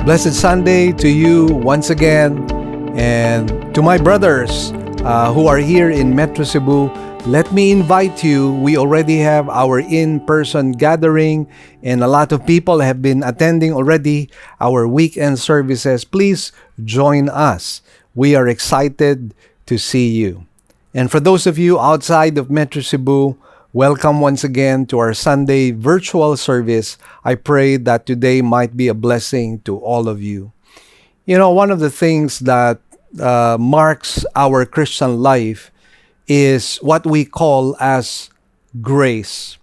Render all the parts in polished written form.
Blessed Sunday to you once again, and to my brothers who are here in Metro Cebu. Let me invite you. We already have our in-person gathering, and a lot of people have been attending already our weekend services. Please join us. We are excited to see you. And for those of you outside of Metro Cebu, welcome once again to our Sunday virtual service. I pray that today might be a blessing to all of you. You know, one of the things that marks our Christian life is what we call as grace,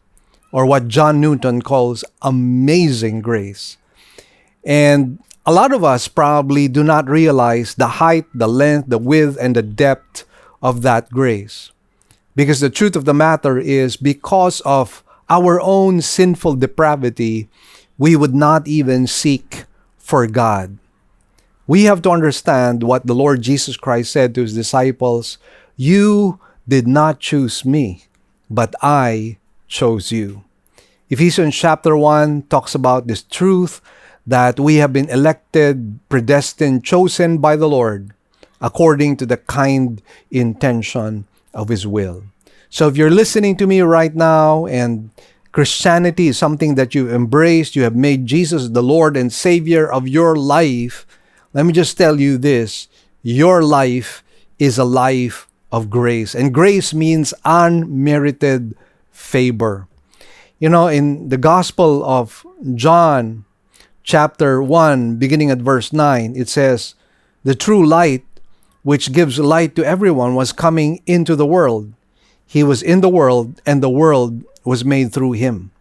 or what John Newton calls amazing grace. And a lot of us probably do not realize the height, the length, the width, and the depth of that grace. Because the truth of the matter is, because of our own sinful depravity, we would not even seek for God. We have to understand what the Lord Jesus Christ said to his disciples: "You did not choose me, but I chose you." Ephesians chapter 1 talks about this truth that we have been elected, predestined, chosen by the Lord according to the kind intention of his will. So if you're listening to me right now and Christianity is something that you've embraced, you have made Jesus the Lord and Savior of your life, let me just tell you this: your life is a life of grace. And grace means unmerited favor. You know, in the Gospel of John, chapter 1, beginning at verse 9, it says, "The true light, which gives light to everyone, was coming into the world. He was in the world, and the world was made through him.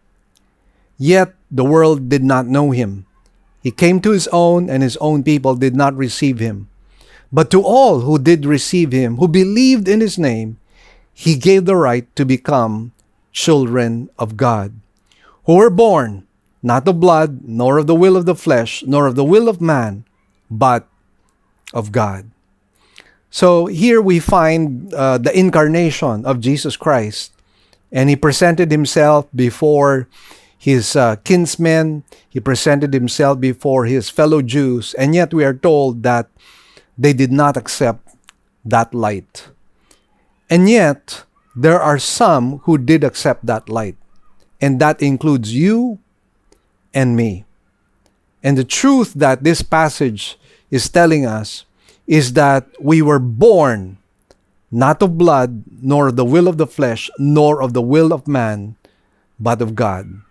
Yet the world did not know him. He came to his own, and his own people did not receive him. But to all who did receive him, who believed in his name, he gave the right to become children of God, who were born not of blood, nor of the will of the flesh, nor of the will of man, but of God." So here we find the incarnation of Jesus Christ, and he presented himself before his kinsmen. He presented himself before his fellow Jews, and yet we are told that they did not accept that light. And yet, there are some who did accept that light, and that includes you and me. And the truth that this passage is telling us is that we were born not of blood, nor of the will of the flesh, nor of the will of man, but of God.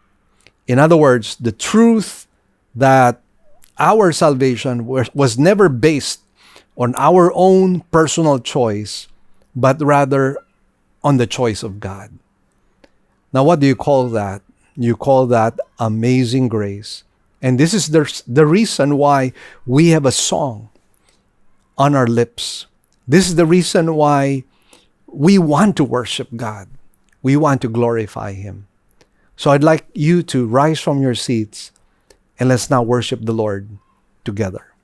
In other words, the truth that our salvation was never based on our own personal choice, but rather on the choice of God. Now, what do you call that? You call that amazing grace. And this is the reason why we have a song on our lips. This is the reason why we want to worship God. We want to glorify him. So I'd like you to rise from your seats, and let's now worship the Lord together.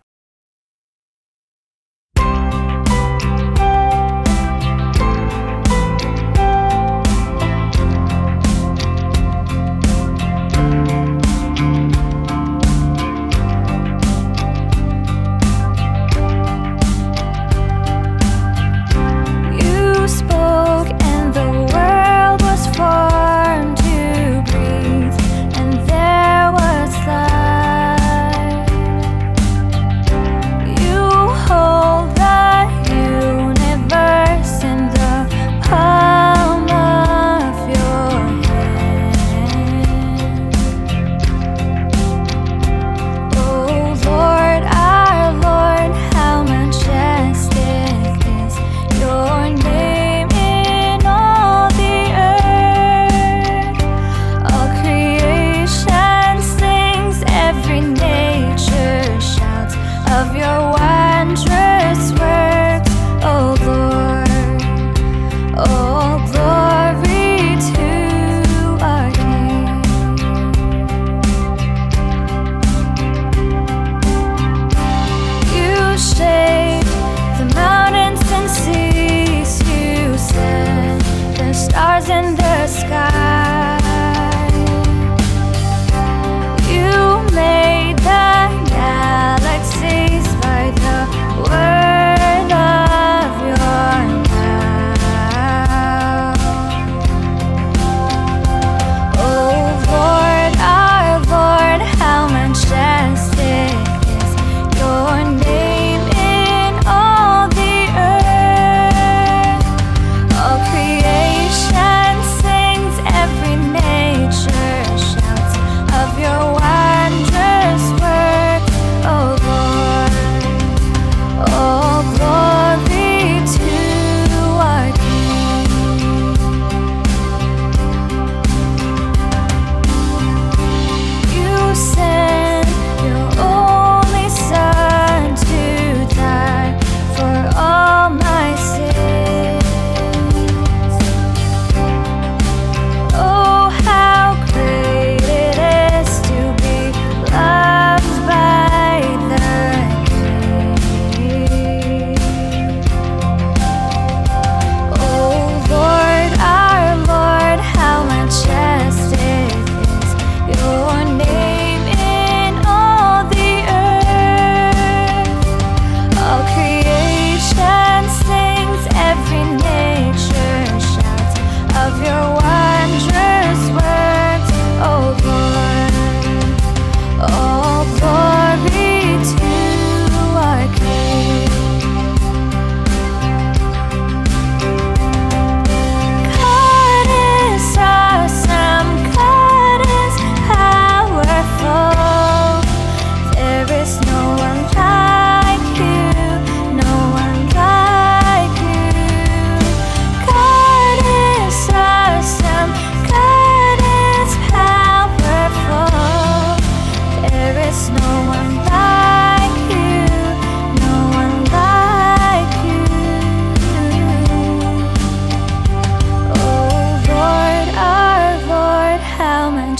stars in the sky.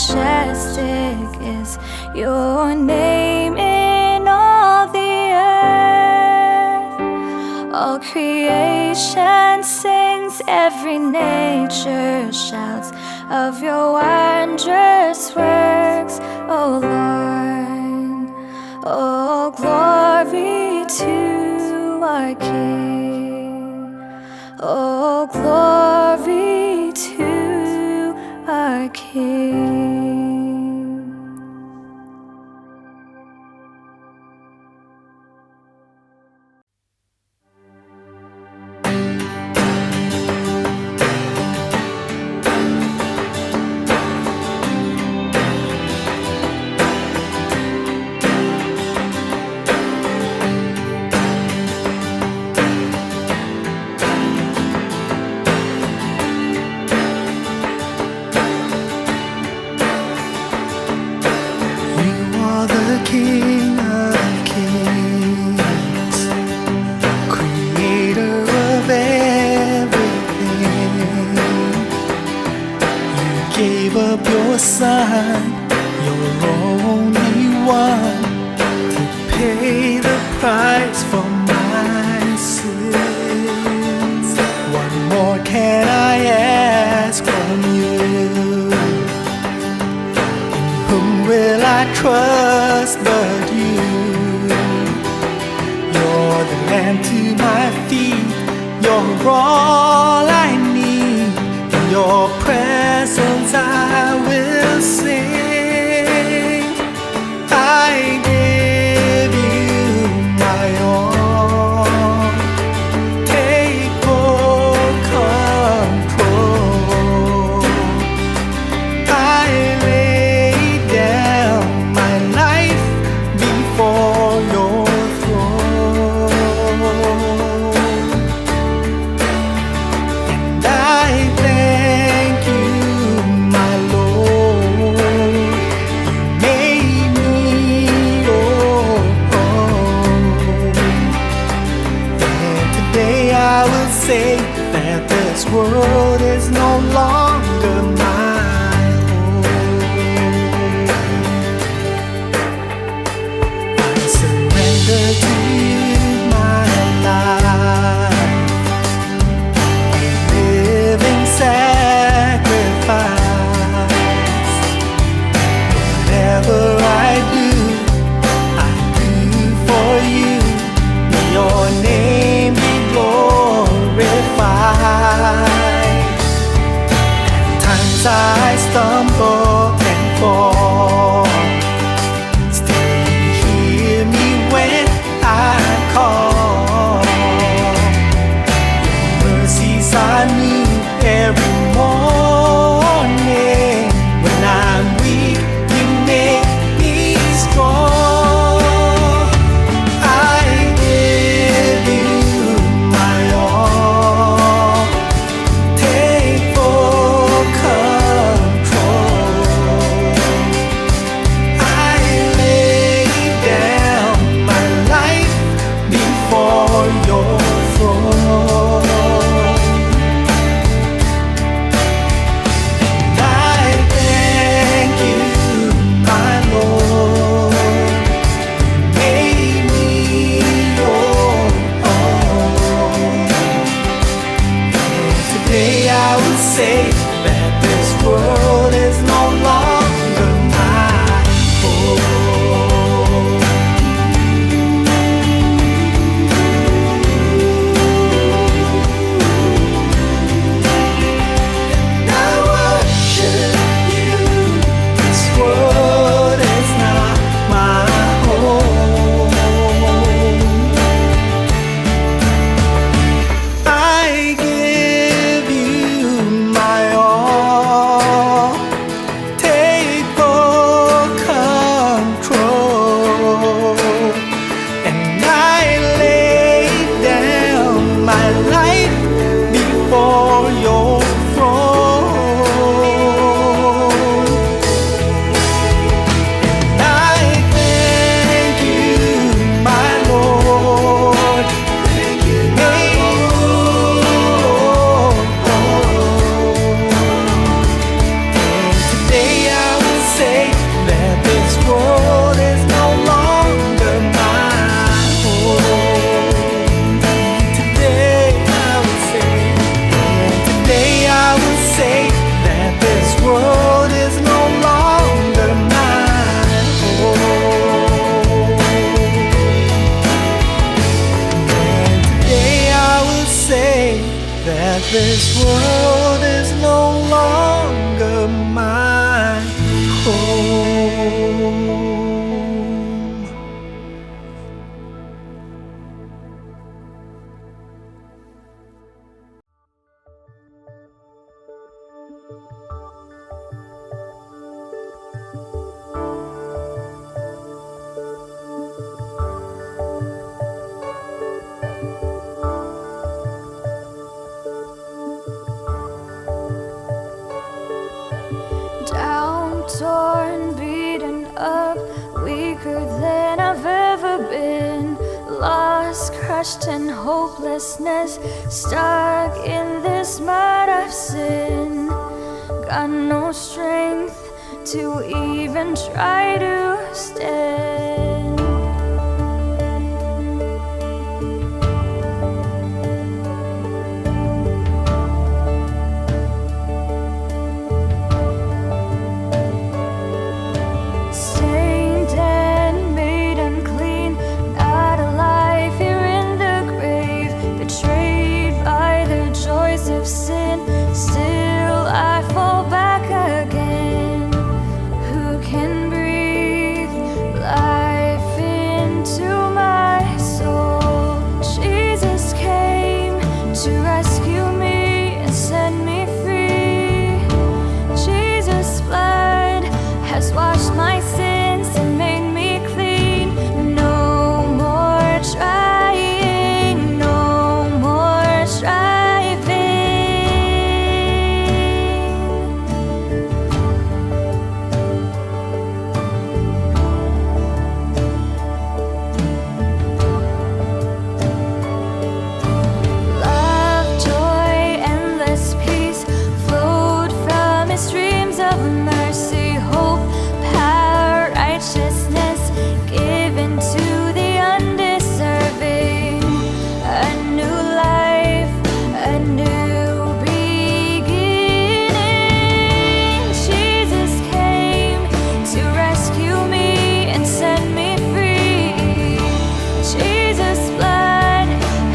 majestic is your name in all the earth. All creation sings, every nature shouts of your wondrous works, O Lord. Oh, glory to our King. Oh, glory to our King. King of kings, creator of everything. You gave up your son, your only one, to pay the price for my sins. What more can I ask from you? Whom will I trust but you? You're the lamp to my feet, you're all I need. In your presence I will sing. I give you my all. Take full control. I lay down my life before your throne, and I thank you, my Lord. You made me your own, and today I will say that this world is no longer mine. Surrender to you my life, a living sacrifice. Whatever I do for you. May your name be glorified. At times I stumble and fall, when I call. Your mercies are new every morning. When I'm weak, you make me strong. I give you my all. Take full control. I lay down my life before your throne, and I thank you, my Lord. You made me your own, and today I will say that this world is no longer my home. I worship you. This world is not my home. I give you my all. This world is no longer my home. Down, torn, beaten up, weaker than I've ever been. Lost, crushed in hopelessness, stuck in this mud of sin. Got no strength to even try to stand. Stained and made unclean, not alive here in the grave. Betrayed by the joys of sin, still I fall back again. Who can breathe life into my soul? Jesus came to rescue me and set me free. Jesus' blood has washed my sins and made me clean. No more trying, no more striving. Love, joy, endless peace flowed from his streams of mercy, hope, power, righteousness given to the undeserving. A new life, a new beginning. Jesus came to rescue me and set me free. Jesus' blood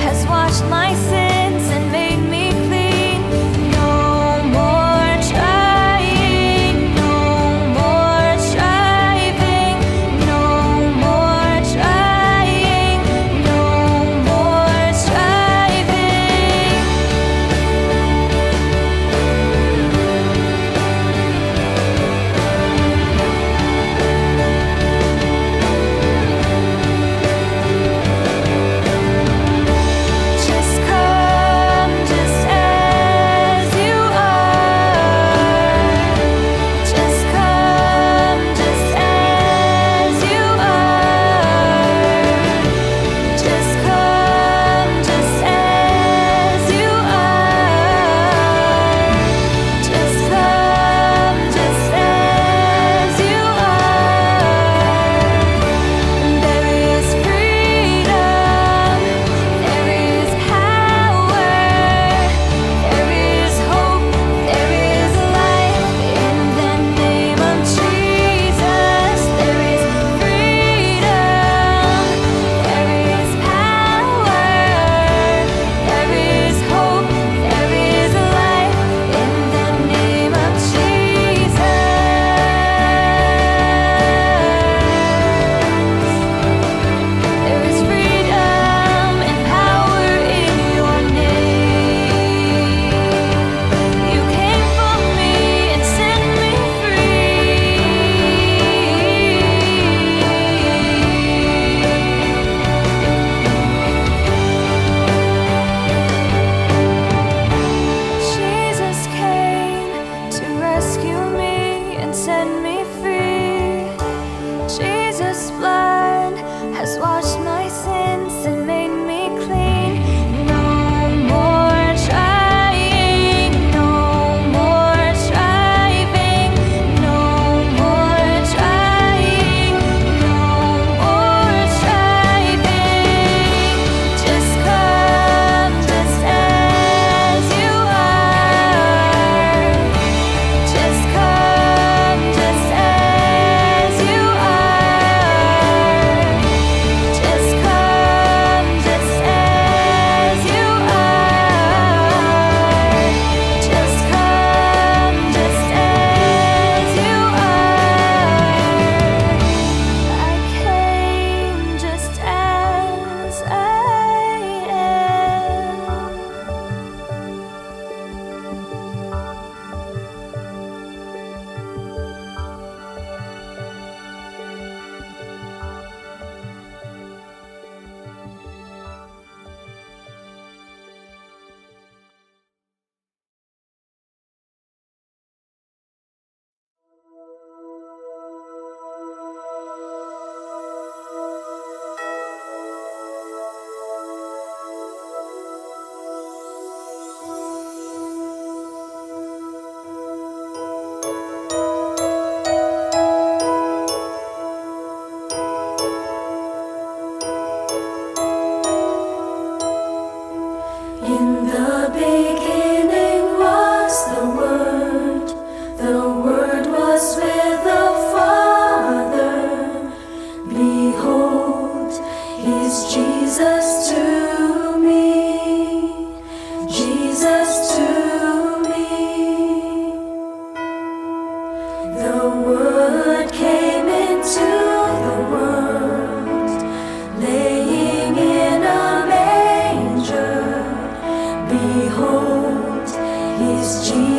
has washed my sins and made me clean. No more trying, no more striving, no more trying, no more striving. Just come just as you are. Just come just as you are. Just come just as you are. Just come just as you are. There is freedom, there is power, there is hope, there is life in the name of Jesus. There is freedom, there is power, there is hope, there is life in the name of Jesus. There is freedom and power in your name. You came for me and set me free. Jesus came to rescue me and set me free. Jesus' blood has washed my sins and made me clean. No more trying, no more striving, no more trying, no more striving. Just come just as you are. Just come just as you are.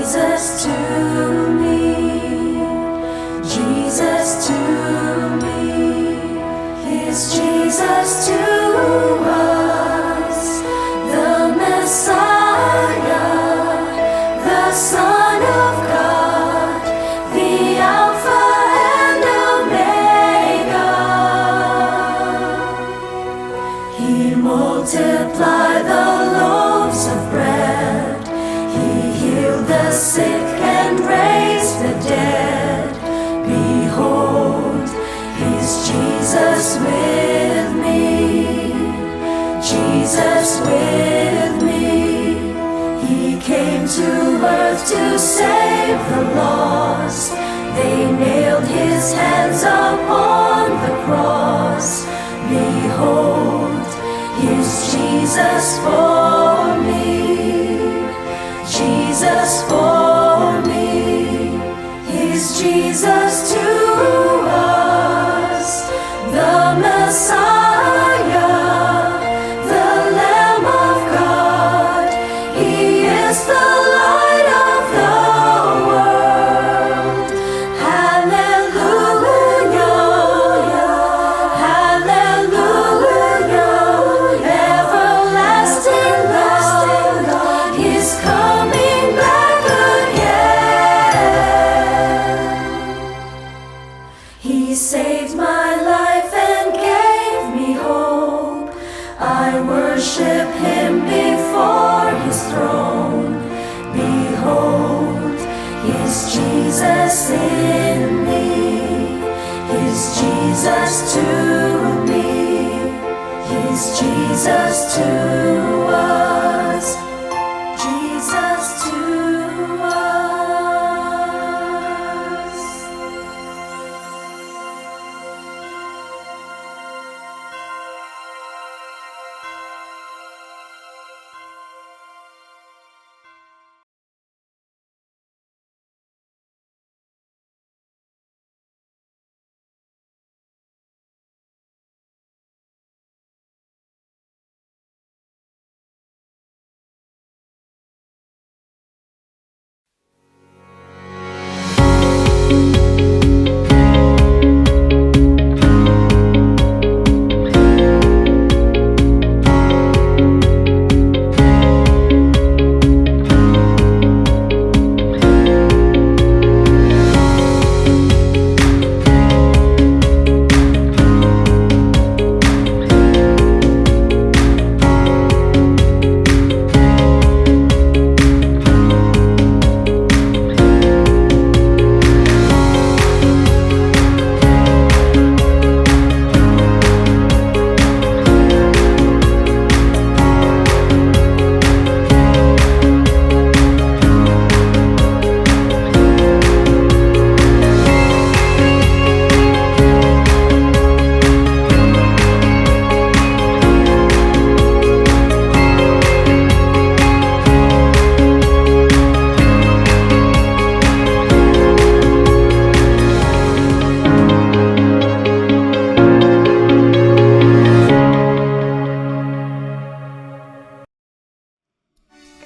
Jesus to me, Jesus to me, He's Jesus to us, the Messiah, the Son of God, the Alpha and Omega. He multiplied the loaves of bread, He healed the sick and raised the dead. Behold, He's Jesus with me, Jesus with me. He came to earth to save the lost. They nailed His hands upon the cross. Behold, Here's Jesus for me, Jesus for me. He's Jesus to us, the Messiah, the Lamb of God. He is the light of the world. Hallelujah, hallelujah. Everlasting love, He's coming back again. He saved my life and gave me hope. I worship Him before His throne. Behold, He's Jesus in me, He's Jesus to me, He's Jesus to us, Jesus to us.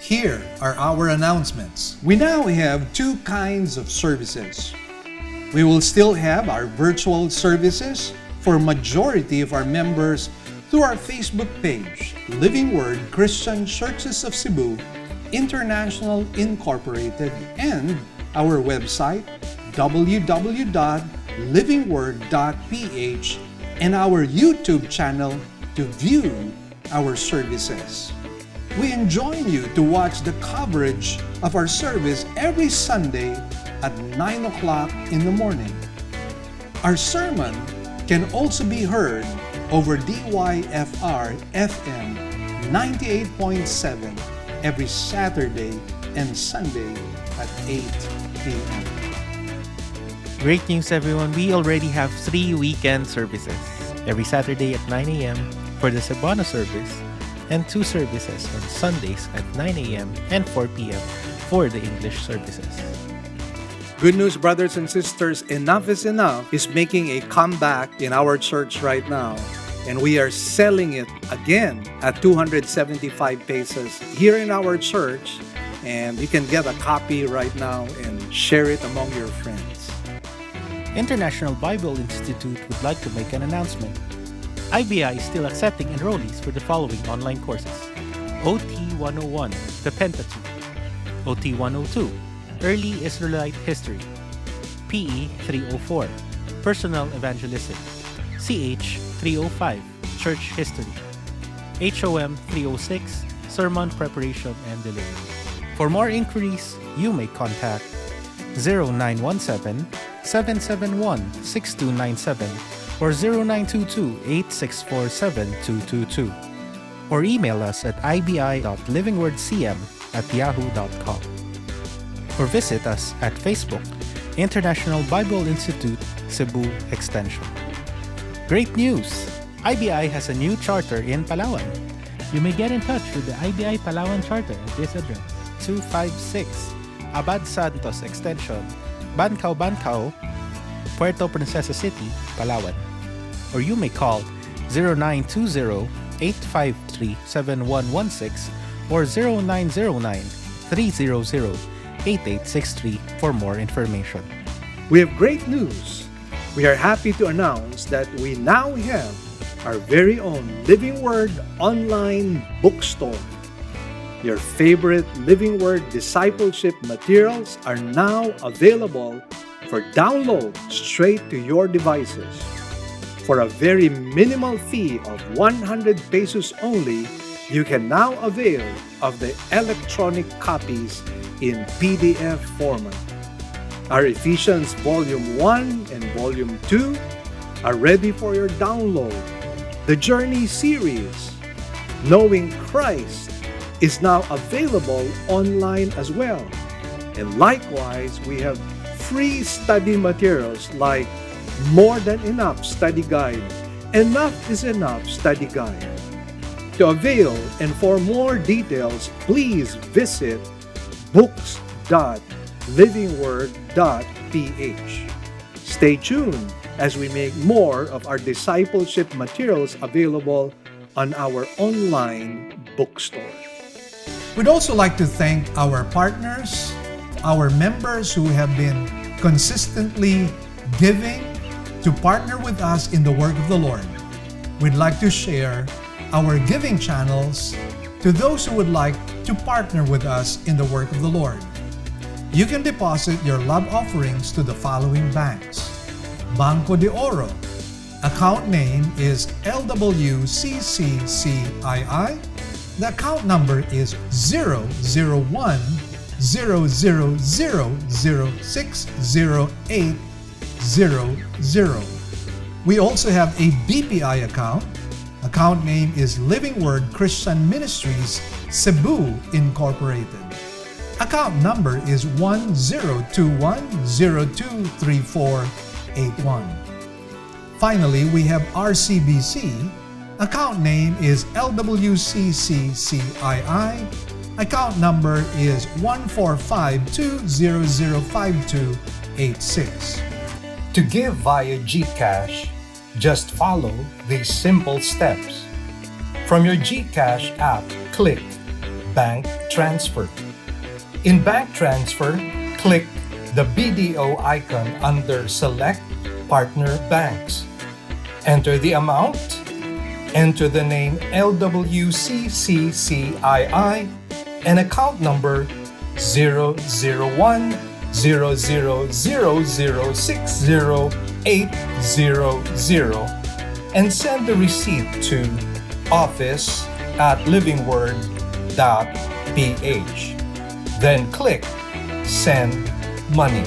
Here are our announcements. We now have two kinds of services. We will still have our virtual services for majority of our members through our Facebook page, Living Word Christian Churches of Cebu, International Incorporated, and our website, www.livingword.ph, and our YouTube channel to view our services. We enjoin you to watch the coverage of our service every Sunday at 9 o'clock in the morning. Our sermon can also be heard over DYFR FM 98.7 every Saturday and Sunday at 8 p.m. Great news, everyone. We already have 3 weekend services. Every Saturday at 9 a.m. for the Cebuano service, and 2 services on Sundays at 9 a.m. and 4 p.m. for the English services. Good news, brothers and sisters, Enough is Enough is making a comeback in our church right now. And we are selling it again at 275 pesos here in our church and you can get a copy right now and share it among your friends. International Bible Institute would like to make an announcement. IBI is still accepting enrollees for the following online courses: OT 101, The Pentateuch; OT 102, Early Israelite History; PE 304, Personal Evangelism; CH 305, Church History; HOM 306, Sermon Preparation and Delivery. For more inquiries, you may contact 0917-771-6297 or 0922-8647-222, or email us at ibi.livingwordcm@yahoo.com, or visit us at Facebook, International Bible Institute, Cebu Extension. Great news! IBI has a new charter in Palawan. You may get in touch with the IBI Palawan Charter at this address: 256 Abad Santos Extension, Bancao, Puerto Princesa City, Palawan. Or you may call 0920-853-7116 or 0909-300-8863 for more information. We have great news. We are happy to announce that we now have our very own Living Word online bookstore. Your favorite Living Word discipleship materials are now available for download straight to your devices. For a very minimal fee of 100 pesos only, you can now avail of the electronic copies in PDF format. Our Ephesians Volume 1 and Volume 2 are ready for your download. The Journey series, Knowing Christ, is now available online as well. And likewise, we have free study materials like More Than Enough Study Guide, Enough is Enough Study Guide. To avail and for more details, please visit books.livingword.ph. Stay tuned as we make more of our discipleship materials available on our online bookstore. We'd also like to thank our partners, our members who have been consistently giving to partner with us in the work of the Lord. We'd like to share our giving channels to those who would like to partner with us in the work of the Lord. You can deposit your love offerings to the following banks: Banco de Oro. Account name is LWCCCII. The account number is 001-000060800. We also have a BPI account. Account name is Living Word Christian Ministries, Cebu Incorporated. Account number is 1021023481. Finally, we have RCBC. Account name is LWCCCII. Account number is 14520052886. To give via GCash, just follow these simple steps. From your GCash app, click Bank Transfer. In Bank Transfer, click the BDO icon under Select Partner Banks. Enter the amount, enter the name LWCCCII and account number 001-000060800 and send the receipt to office@livingword.ph. Then click Send Money.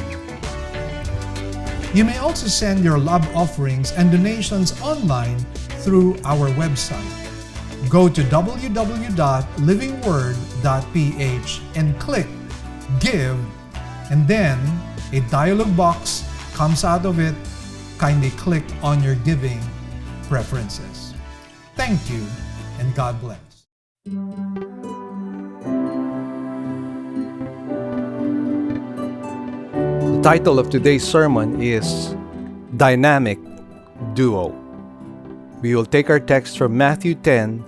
You may also send your love offerings and donations online through our website. Go to www.livingword.ph and click Give, and then a dialog box comes out of it. Kindly click on your giving preferences. Thank you, and God bless. The title of today's sermon is Dynamic Duo. We will take our text from Matthew 10,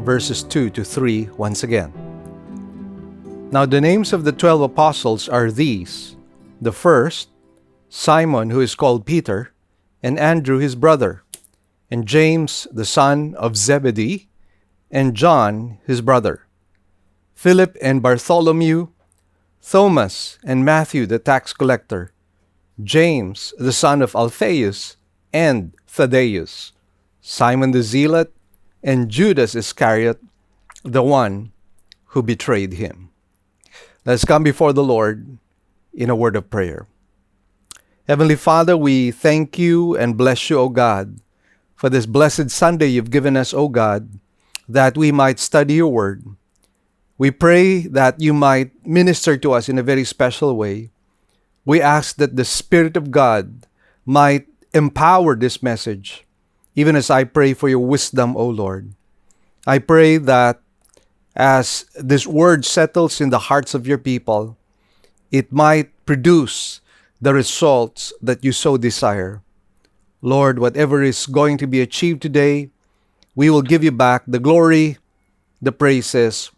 verses 2 to 3 once again. Now the names of the 12 apostles are these: the first, Simon, who is called Peter, and Andrew his brother, and James the son of Zebedee, and John his brother, Philip and Bartholomew, Thomas and Matthew the tax collector, James the son of Alphaeus, and Thaddeus, Simon the Zealot, and Judas Iscariot, the one who betrayed him. Let's come before the Lord in a word of prayer. Heavenly Father, we thank you and bless you, O God, for this blessed Sunday you've given us, O God, that we might study your word. We pray that you might minister to us in a very special way. We ask that the Spirit of God might empower this message, even as I pray for your wisdom, O Lord. I pray that as this word settles in the hearts of your people, it might produce the results that you so desire. Lord, whatever is going to be achieved today, we will give you back the glory, the praises,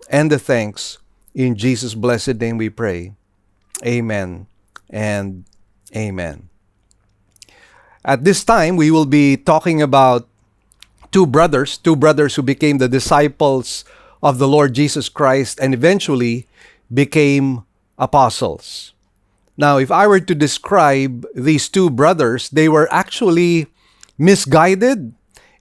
and the thanks. In Jesus' blessed name we pray. Amen and amen. At this time, we will be talking about two brothers who became the disciples of the Lord Jesus Christ and eventually became apostles. Now, if I were to describe these two brothers, they were actually misguided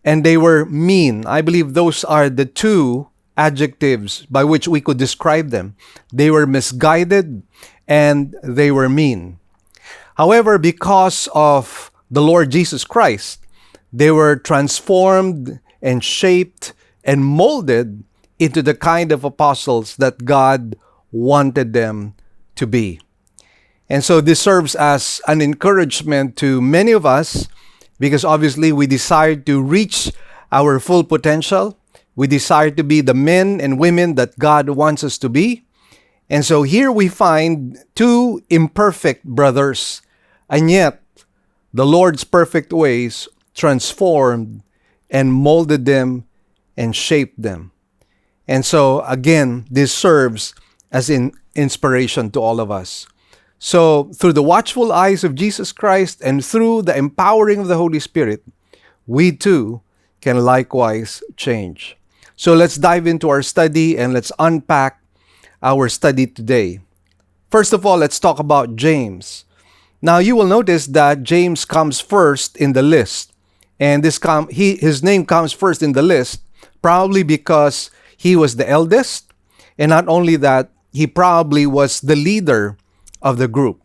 and they were mean. I believe those are the two adjectives by which we could describe them. They were misguided and they were mean. However, because of the Lord Jesus Christ, they were transformed and shaped and molded into the kind of apostles that God wanted them to be. And so this serves as an encouragement to many of us because obviously we desire to reach our full potential. We desire to be the men and women that God wants us to be. And so here we find two imperfect brothers, and yet the Lord's perfect ways transformed and molded them and shaped them. And so again, this serves as an inspiration to all of us. So through the watchful eyes of Jesus Christ and through the empowering of the Holy Spirit, we too can likewise change. So let's dive into our study and let's unpack our study today. First of all, let's talk about James. Now you will notice that James comes first in the list. And his name comes first in the list probably because he was the eldest. And not only that, he probably was the leader of the group.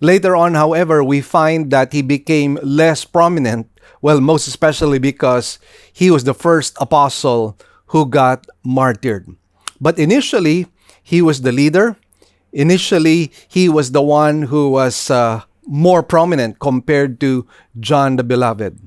Later on, however, we find that he became less prominent, well, most especially because he was the first apostle who got martyred. But initially, he was the leader. Initially, he was the one who was more prominent compared to John the Beloved.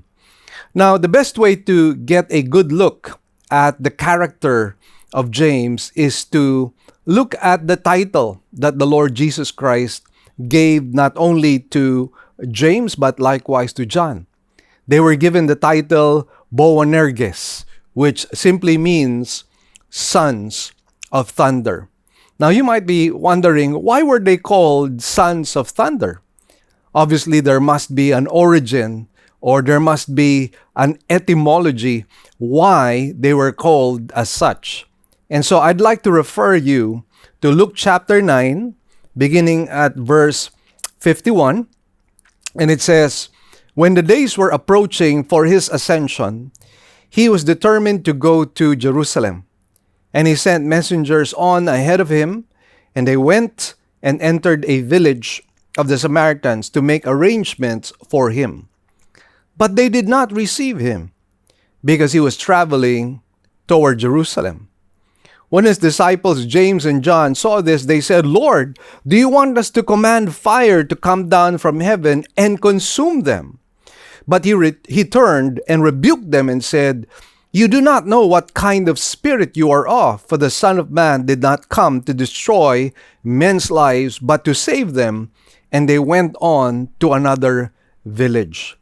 Now, the best way to get a good look at the character of James is to look at the title that the Lord Jesus Christ gave not only to James but likewise to John. They were given the title Boanerges, which simply means sons of thunder. Now you might be wondering, why were they called sons of thunder? Obviously, there must be an origin or there must be an etymology why they were called as such. And so I'd like to refer you to Luke chapter 9, beginning at verse 51. And it says, "When the days were approaching for his ascension, he was determined to go to Jerusalem. And he sent messengers on ahead of him, and they went and entered a village of the Samaritans to make arrangements for him. But they did not receive him, because he was traveling toward Jerusalem. When his disciples James and John saw this, they said, 'Lord, do you want us to command fire to come down from heaven and consume them?' But he turned and rebuked them and said, 'You do not know what kind of spirit you are of, for the Son of Man did not come to destroy men's lives, but to save them.' And they went on to another village."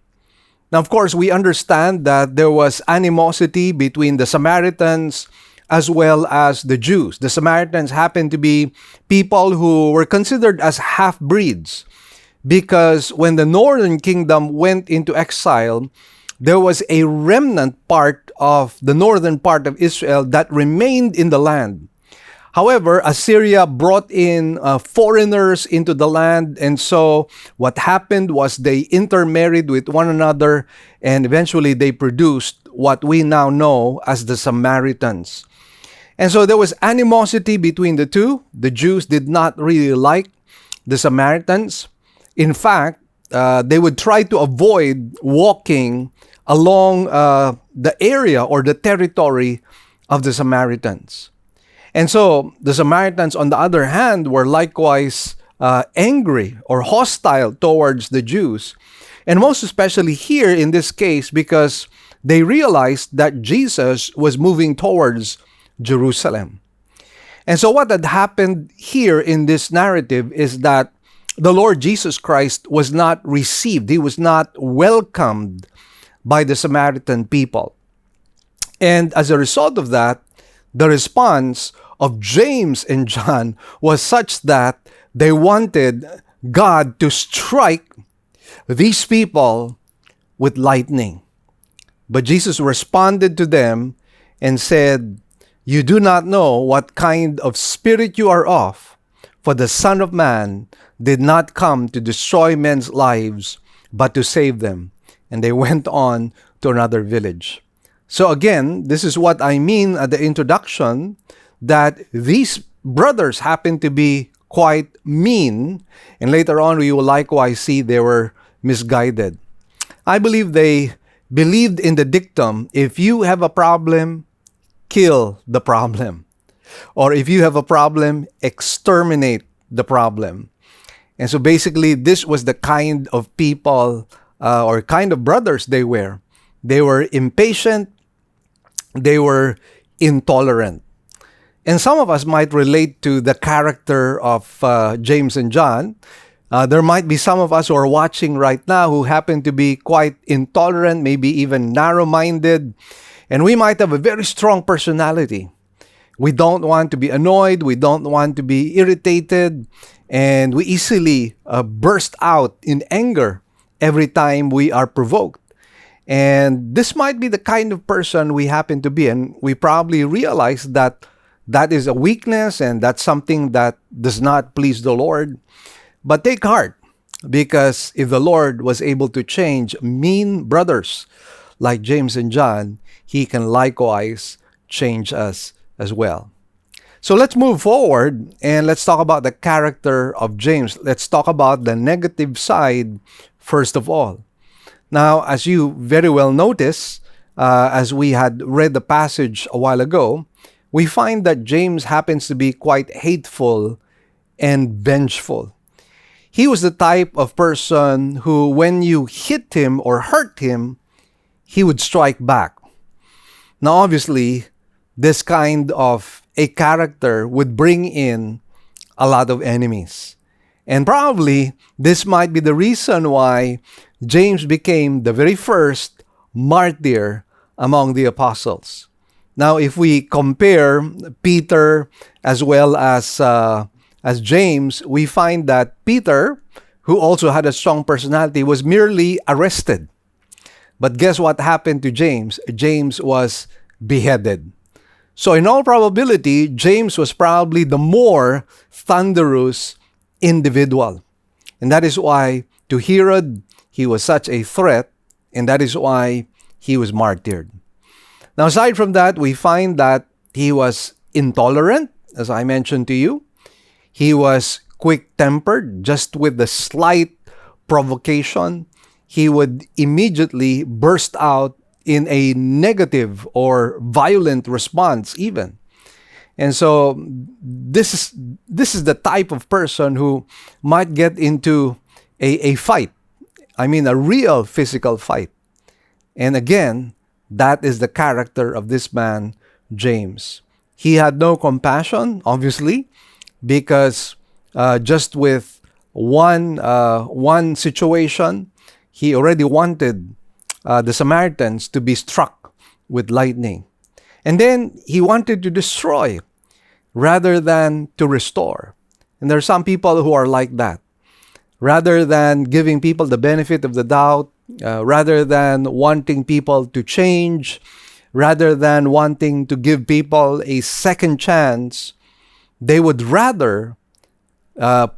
Now, of course, we understand that there was animosity between the Samaritans as well as the Jews. The Samaritans happened to be people who were considered as half-breeds, because when the northern kingdom went into exile, there was a remnant part of the northern part of Israel that remained in the land. However, Assyria brought in foreigners into the land, and so what happened was they intermarried with one another, and eventually they produced what we now know as the Samaritans. And so there was animosity between the two. The Jews did not really like the Samaritans. In fact, they would try to avoid walking along the area or the territory of the Samaritans. And so the Samaritans, on the other hand, were likewise angry or hostile towards the Jews. And most especially here in this case, because they realized that Jesus was moving towards Jerusalem. And so what had happened here in this narrative is that the Lord Jesus Christ was not received. He was not welcomed by the Samaritan people. And as a result of that, the response of James and John was such that they wanted God to strike these people with lightning. But Jesus responded to them and said, "You do not know what kind of spirit you are of, for the Son of Man did not come to destroy men's lives, but to save them." And they went on to another village. So again, this is what I mean at the introduction, that these brothers happened to be quite mean, and later on we will likewise see they were misguided. I believe they believed in the dictum, if you have a problem, kill the problem. Or if you have a problem, exterminate the problem. And so basically, this was the kind of people or kind of brothers they were. They were impatient. They were intolerant. And some of us might relate to the character of James and John. There might be some of us who are watching right now who happen to be quite intolerant, maybe even narrow-minded. And we might have a very strong personality. We don't want to be annoyed. We don't want to be irritated. And we easily burst out in anger every time we are provoked. And this might be the kind of person we happen to be. And we probably realize that that is a weakness and that's something that does not please the Lord. But take heart, because if the Lord was able to change mean brothers like James and John, He can likewise change us as well. So let's move forward and let's talk about the character of James. Let's talk about the negative side first of all. Now, as you very well notice, as we had read the passage a while ago, we find that James happens to be quite hateful and vengeful. He was the type of person who, when you hit him or hurt him, he would strike back. Now, obviously, this kind of a character would bring in a lot of enemies. And probably this might be the reason why James became the very first martyr among the apostles. Now, if we compare Peter as well as James, we find that Peter, who also had a strong personality, was merely arrested. But guess what happened to James? James was beheaded. So in all probability, James was probably the more thunderous individual. And that is why to Herod, he was such a threat, and that is why he was martyred. Now, aside from that, we find that he was intolerant, as I mentioned to you. He was quick-tempered. Just with the slight provocation, he would immediately burst out in a negative or violent response even. And so this is the type of person who might get into a fight. I mean, a real physical fight. And again, that is the character of this man, James. He had no compassion, obviously, because just with one situation, he already wanted the Samaritans to be struck with lightning. And then he wanted to destroy rather than to restore. And there are some people who are like that. Rather than giving people the benefit of the doubt, rather than wanting people to change, rather than wanting to give people a second chance, they would rather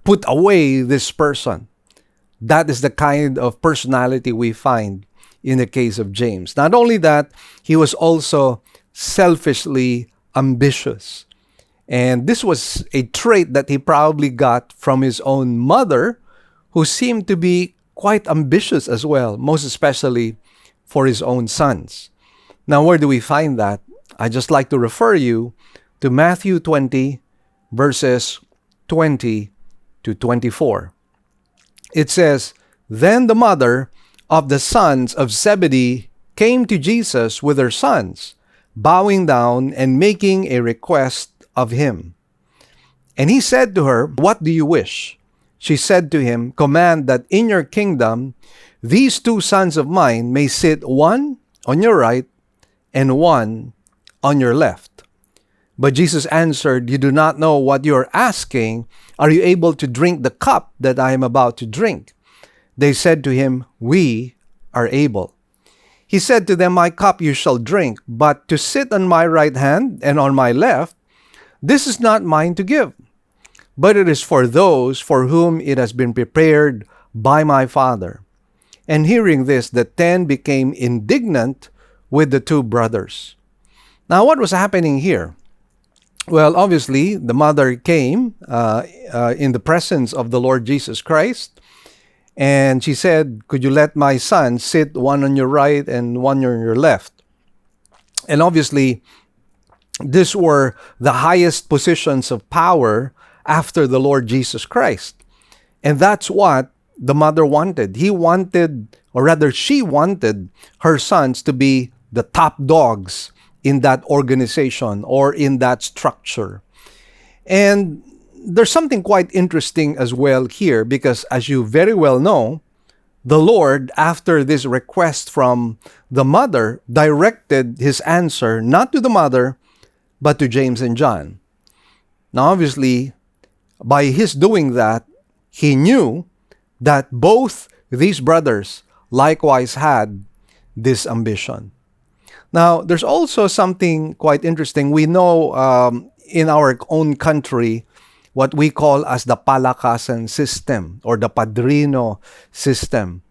put away this person. That is the kind of personality we find in the case of James. Not only that, he was also selfishly ambitious. And this was a trait that he probably got from his own mother, who seemed to be quite ambitious as well, most especially for his own sons. Now, where do we find that? I just like to refer you to Matthew 20, verses 20 to 24. It says, "Then the mother of the sons of Zebedee came to Jesus with her sons, bowing down and making a request of him. And he said to her, 'What do you wish?' She said to him, 'Command that in your kingdom these two sons of mine may sit one on your right and one on your left.' But Jesus answered, 'You do not know what you are asking. Are you able to drink the cup that I am about to drink?' They said to him, 'We are able.' He said to them, 'My cup you shall drink, but to sit on my right hand and on my left, this is not mine to give, but it is for those for whom it has been prepared by my Father.' And hearing this, the 10 became indignant with the two brothers." Now, what was happening here? Well, obviously, the mother came in the presence of the Lord Jesus Christ, and she said, "Could you let my son sit one on your right and one on your left?" And obviously, these were the highest positions of power after the Lord Jesus Christ. And that's what the mother wanted. He wanted, or rather she wanted, her sons to be the top dogs in that organization or in that structure. And there's something quite interesting as well here, because as you very well know, the Lord, after this request from the mother, directed his answer not to the mother, but to James and John. Now, obviously, by his doing that, he knew that both these brothers likewise had this ambition. Now, there's also something quite interesting. We know in our own country what we call as the palakasan system or the padrino system.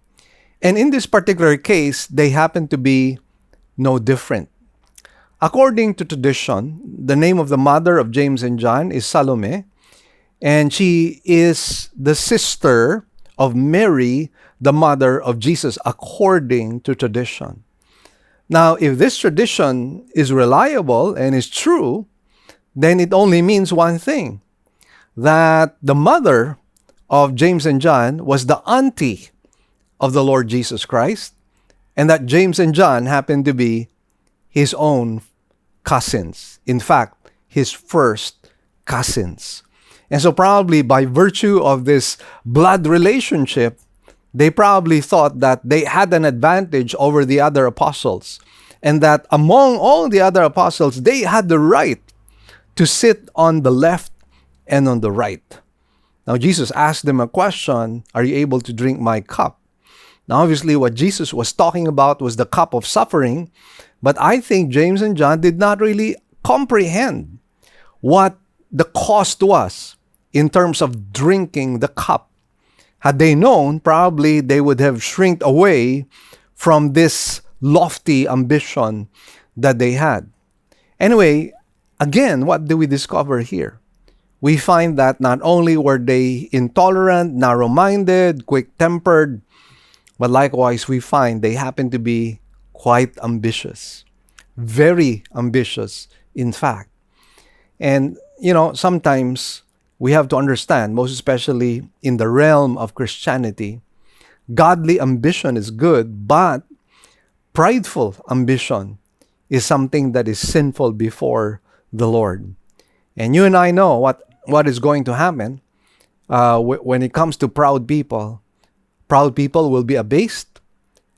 And in this particular case, they happen to be no different. According to tradition, the name of the mother of James and John is Salome, and she is the sister of Mary, the mother of Jesus, according to tradition. Now, if this tradition is reliable and is true, then it only means one thing, that the mother of James and John was the auntie of the Lord Jesus Christ, and that James and John happened to be his own cousins. In fact, his first cousins. And so probably by virtue of this blood relationship, they probably thought that they had an advantage over the other apostles, and that among all the other apostles, they had the right to sit on the left and on the right. Now, Jesus asked them a question, "Are you able to drink my cup?" Now, obviously, what Jesus was talking about was the cup of suffering, but I think James and John did not really comprehend what the cost was in terms of drinking the cup. Had they known, probably they would have shrinked away from this lofty ambition that they had. Anyway, again, what do we discover here? We find that not only were they intolerant, narrow-minded, quick-tempered, but likewise we find they happen to be quite ambitious. Very ambitious, in fact. And, sometimes we have to understand, most especially in the realm of Christianity, godly ambition is good, but prideful ambition is something that is sinful before the Lord. And you and I know what is going to happen when it comes to proud people. Proud people will be abased,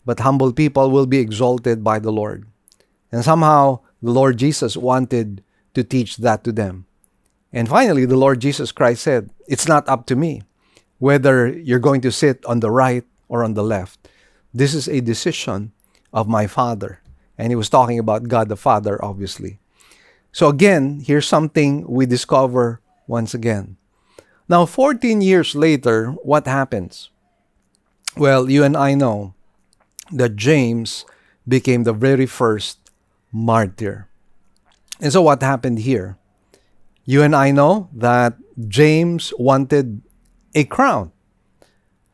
but humble people will be exalted by the Lord. And somehow, the Lord Jesus wanted to teach that to them. And finally, the Lord Jesus Christ said, it's not up to me whether you're going to sit on the right or on the left. This is a decision of my Father. And he was talking about God the Father, obviously. So again, here's something we discover once again. Now, 14 years later, what happens? Well, you and I know that James became the very first martyr. And so what happened here? You and I know that James wanted a crown,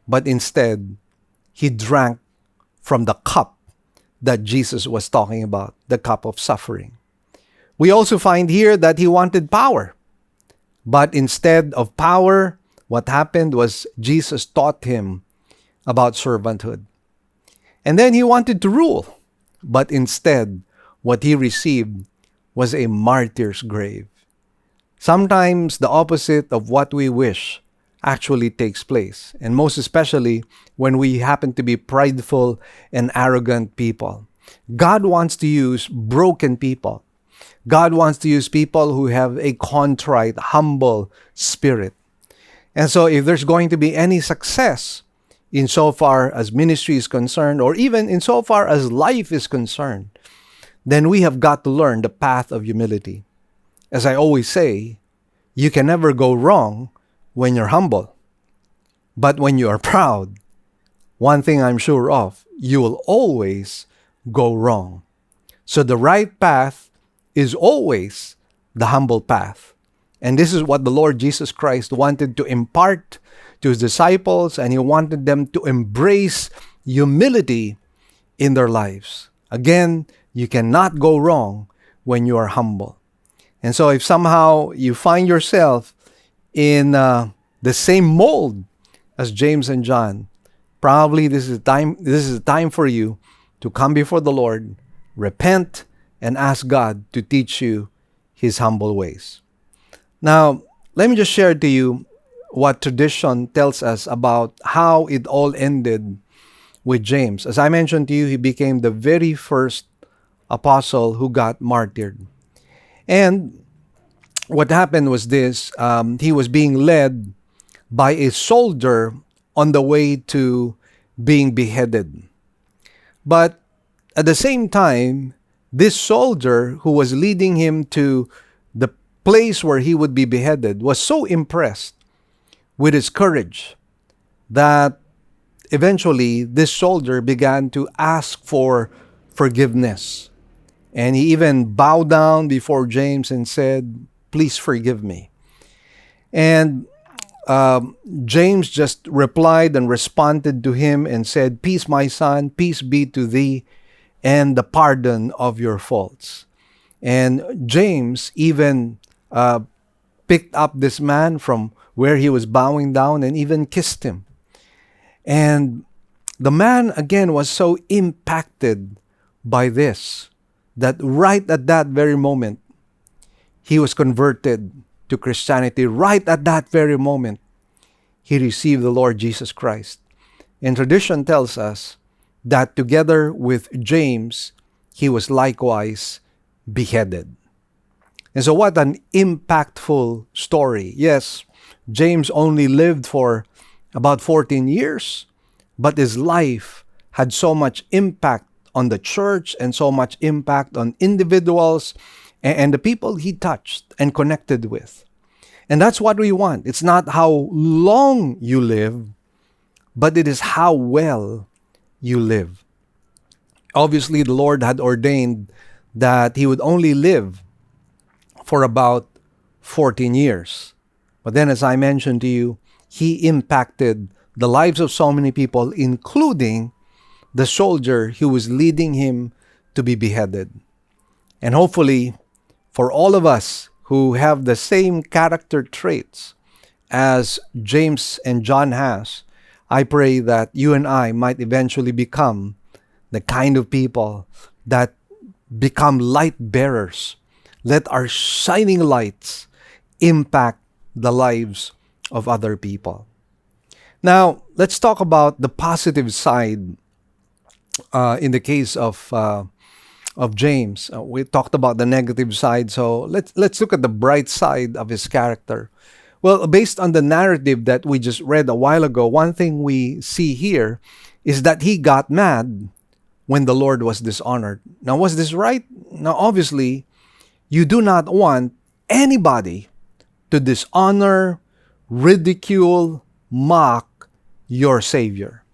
but instead, he drank from the cup that Jesus was talking about, the cup of suffering. We also find here that he wanted power, but instead of power, what happened was Jesus taught him about servanthood. And then he wanted to rule, but instead, what he received was a martyr's grave. Sometimes the opposite of what we wish actually takes place, and most especially when we happen to be prideful and arrogant people. God wants to use broken people. God wants to use people who have a contrite, humble spirit. And so if there's going to be any success insofar as ministry is concerned, or even insofar as life is concerned, then we have got to learn the path of humility. As I always say, you can never go wrong when you're humble. But when you are proud, one thing I'm sure of, you will always go wrong. So the right path is always the humble path. And this is what the Lord Jesus Christ wanted to impart to his disciples, and he wanted them to embrace humility in their lives. Again, you cannot go wrong when you are humble. And so if somehow you find yourself in the same mold as James and John, probably this is the time for you to come before the Lord, repent, and ask God to teach you his humble ways. Now, let me just share to you what tradition tells us about how it all ended with James. As I mentioned to you, he became the very first apostle who got martyred. And what happened was this, he was being led by a soldier on the way to being beheaded. But at the same time, this soldier who was leading him to the place where he would be beheaded was so impressed with his courage that eventually this soldier began to ask for forgiveness. And he even bowed down before James and said, "Please forgive me." And James just replied and responded to him and said, "Peace, my son, peace be to thee, and the pardon of your faults." And James even picked up this man from where he was bowing down and even kissed him. And the man, again, was so impacted by this that right at that very moment, he was converted to Christianity. Right at that very moment, he received the Lord Jesus Christ. And tradition tells us that together with James, he was likewise beheaded. And so what an impactful story. Yes, James only lived for about 14 years, but his life had so much impact on the church and so much impact on individuals and the people he touched and connected with. And that's what we want. It's not how long you live, but it is how well you live. Obviously, the Lord had ordained that he would only live for about 14 years. But then, as I mentioned to you, he impacted the lives of so many people, including the soldier who was leading him to be beheaded. And hopefully, for all of us who have the same character traits as James and John has, I pray that you and I might eventually become the kind of people that become light bearers. Let our shining lights impact the lives of other people. Now, let's talk about the positive side in the case of of James. We talked about the negative side, so let's look at the bright side of his character. Well, based on the narrative that we just read a while ago, one thing we see here is that he got mad when the Lord was dishonored. Now, was this right? Now, obviously, you do not want anybody to dishonor, ridicule, mock your Savior.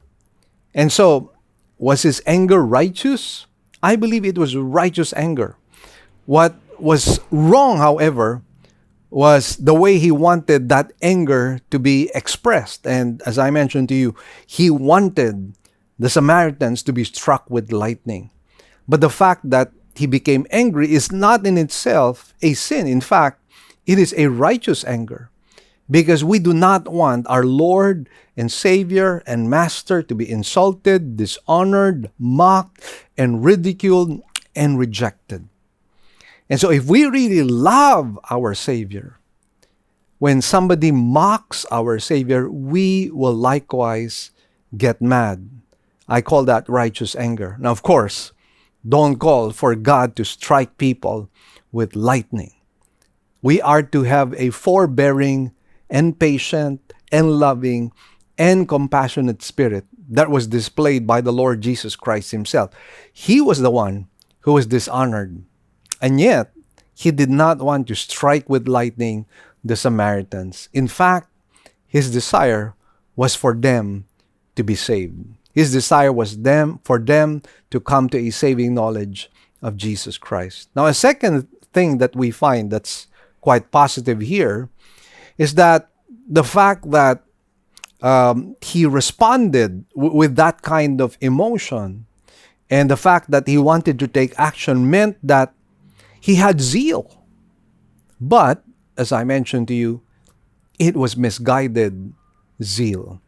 And so, was his anger righteous? I believe it was righteous anger. What was wrong, however, was the way he wanted that anger to be expressed. And as I mentioned to you, he wanted the Samaritans to be struck with lightning. But the fact that he became angry is not in itself a sin. In fact, it is a righteous anger, because we do not want our Lord and Savior and Master to be insulted, dishonored, mocked, and ridiculed and rejected. And so if we really love our Savior, when somebody mocks our Savior, we will likewise get mad. I call that righteous anger. Now, of course, don't call for God to strike people with lightning. We are to have a forbearing and patient and loving and compassionate spirit that was displayed by the Lord Jesus Christ himself. He was the one who was dishonored, and yet he did not want to strike with lightning the Samaritans. In fact, his desire was for them to be saved. His desire was for them to come to a saving knowledge of Jesus Christ. Now, a second thing that we find that's quite positive here is that the fact that he responded with that kind of emotion, and the fact that he wanted to take action, meant that he had zeal. But, as I mentioned to you, it was misguided zeal.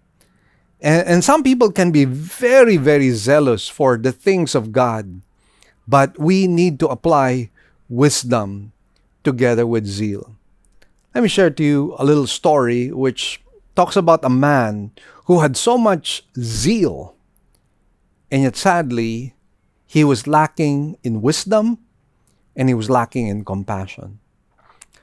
And some people can be very, very zealous for the things of God, but we need to apply wisdom together with zeal. Let me share to you a little story which talks about a man who had so much zeal, and yet sadly, he was lacking in wisdom and he was lacking in compassion.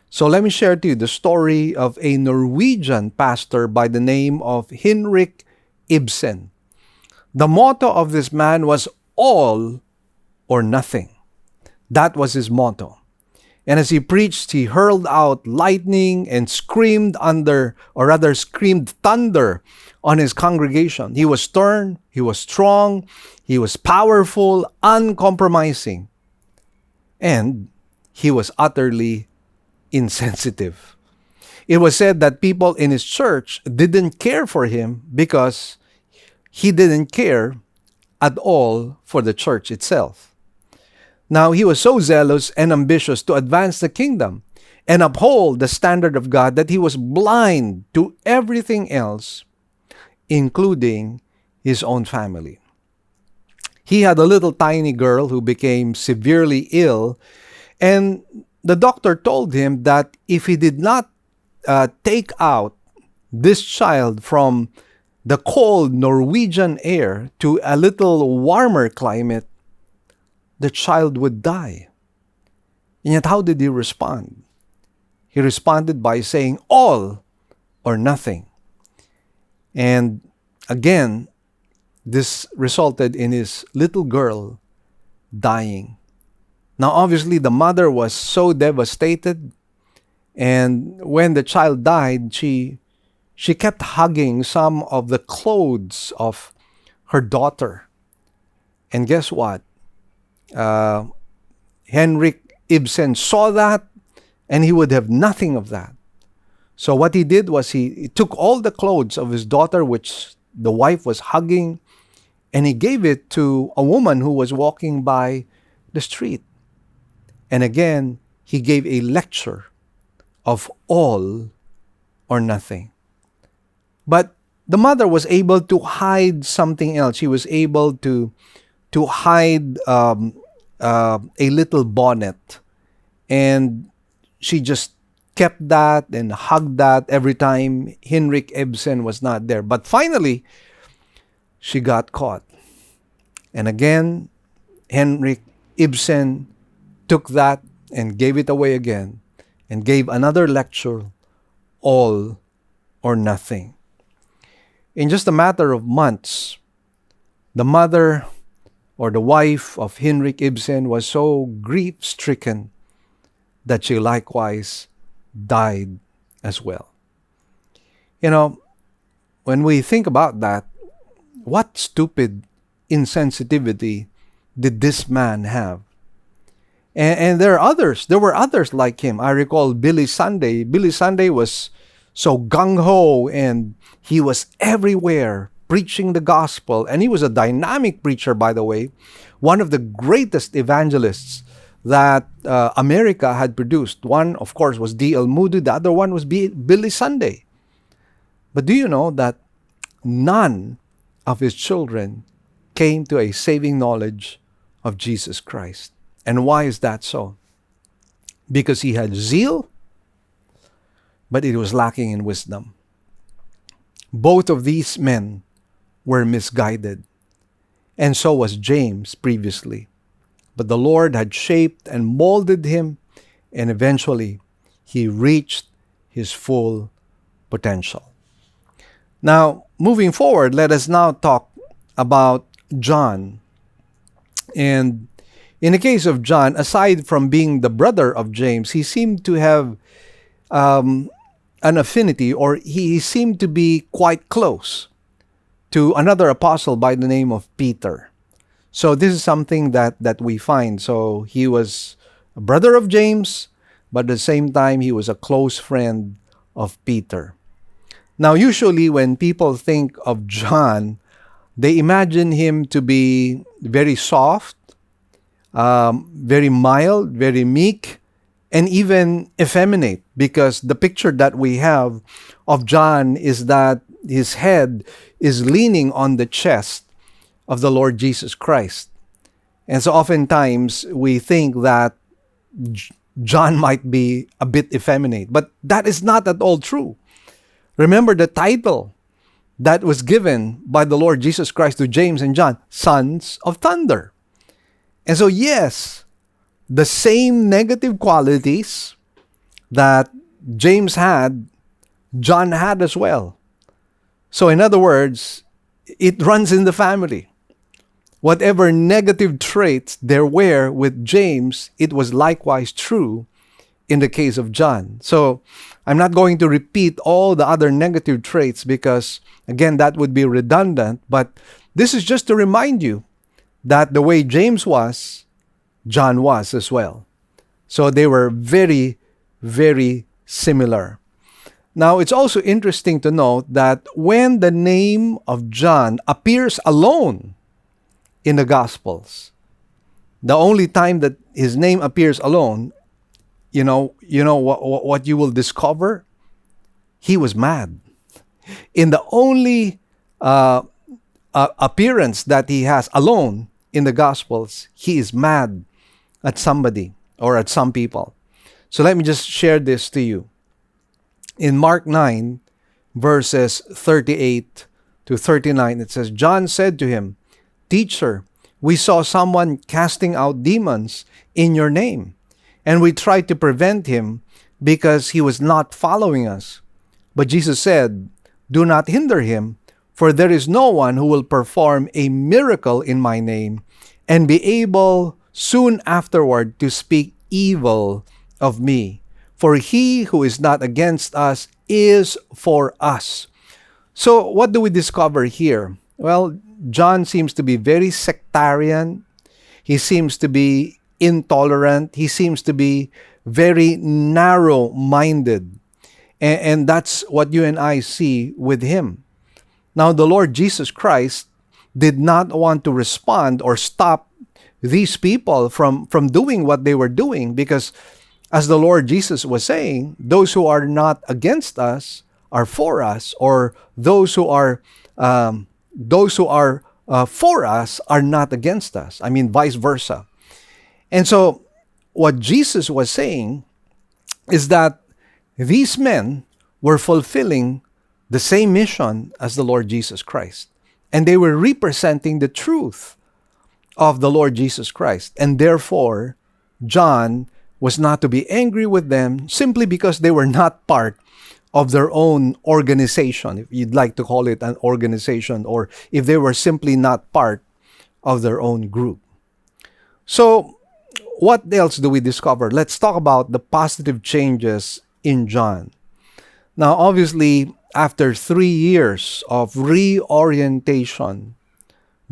So let me share to you the story of a Norwegian pastor by the name of Henrik Ibsen. The motto of this man was all or nothing. That was his motto. And as he preached, he hurled out lightning and screamed thunder on his congregation. He was stern, he was strong, he was powerful, uncompromising, and he was utterly insensitive. It was said that people in his church didn't care for him because he didn't care at all for the church itself. Now, he was so zealous and ambitious to advance the kingdom and uphold the standard of God that he was blind to everything else, including his own family. He had a little tiny girl who became severely ill, and the doctor told him that if he did not take out this child from the cold Norwegian air to a little warmer climate, the child would die. And yet, how did he respond? He responded by saying, all or nothing. And again, this resulted in his little girl dying. Now, obviously, the mother was so devastated. And when the child died, she kept hugging some of the clothes of her daughter. And guess what? Henrik Ibsen saw that, and he would have nothing of that. So what he did was he took all the clothes of his daughter, which the wife was hugging, and he gave it to a woman who was walking by the street. And again, he gave a lecture of all or nothing. But the mother was able to hide something else. She was able to hide a little bonnet. And she just kept that and hugged that every time Henrik Ibsen was not there. But finally, she got caught. And again, Henrik Ibsen took that and gave it away again and gave another lecture, All or Nothing. In just a matter of months, the mother or the wife of Henrik Ibsen was so grief-stricken that she likewise died as well. You know, when we think about that, what stupid insensitivity did this man have? And there were others like him. I recall Billy Sunday. Billy Sunday was so gung-ho and he was everywhere preaching the gospel. And he was a dynamic preacher, by the way. One of the greatest evangelists that America had produced. One, of course, was D.L. Moody. The other one was Billy Sunday. But do you know that none of his children came to a saving knowledge of Jesus Christ? And why is that so? Because he had zeal, but it was lacking in wisdom. Both of these men were misguided, and so was James previously. But the Lord had shaped and molded him, and eventually he reached his full potential. Now, moving forward, let us now talk about John. And in the case of John, aside from being the brother of James, he seemed to have an affinity, or he seemed to be quite close to another apostle by the name of Peter. So this is something that we find. So he was a brother of James, but at the same time, he was a close friend of Peter. Now, usually when people think of John, they imagine him to be very soft, very mild, very meek, and even effeminate, because the picture that we have of John is that his head is leaning on the chest of the Lord Jesus Christ. And so oftentimes we think that John might be a bit effeminate, but that is not at all true. Remember the title that was given by the Lord Jesus Christ to James and John, Sons of Thunder. And so yes, the same negative qualities that James had, John had as well. So in other words, it runs in the family. Whatever negative traits there were with James, it was likewise true in the case of John. So I'm not going to repeat all the other negative traits because, again, that would be redundant. But this is just to remind you that the way James was, John was as well. So they were very, very similar. Now, it's also interesting to note that when the name of John appears alone in the Gospels, the only time that his name appears alone, you know what you will discover? He was mad. In the only appearance that he has alone in the Gospels, he is mad at somebody or at some people. So let me just share this to you. In Mark 9, verses 38 to 39, it says, John said to him, Teacher, we saw someone casting out demons in your name, and we tried to prevent him because he was not following us. But Jesus said, Do not hinder him, for there is no one who will perform a miracle in my name and be able soon afterward to speak evil of me. For he who is not against us is for us. So what do we discover here? Well, John seems to be very sectarian. He seems to be intolerant. He seems to be very narrow-minded. And that's what you and I see with him. Now, the Lord Jesus Christ did not want to respond or stop these people from doing what they were doing, because as the Lord Jesus was saying, those who are not against us are for us, or those who are for us are not against us. I mean, vice versa. And so what Jesus was saying is that these men were fulfilling the same mission as the Lord Jesus Christ. And they were representing the truth of the Lord Jesus Christ. And therefore, John was not to be angry with them simply because they were not part of their own organization, if you'd like to call it an organization, or if they were simply not part of their own group. So, what else do we discover? Let's talk about the positive changes in John. Now, obviously, after 3 years of reorientation,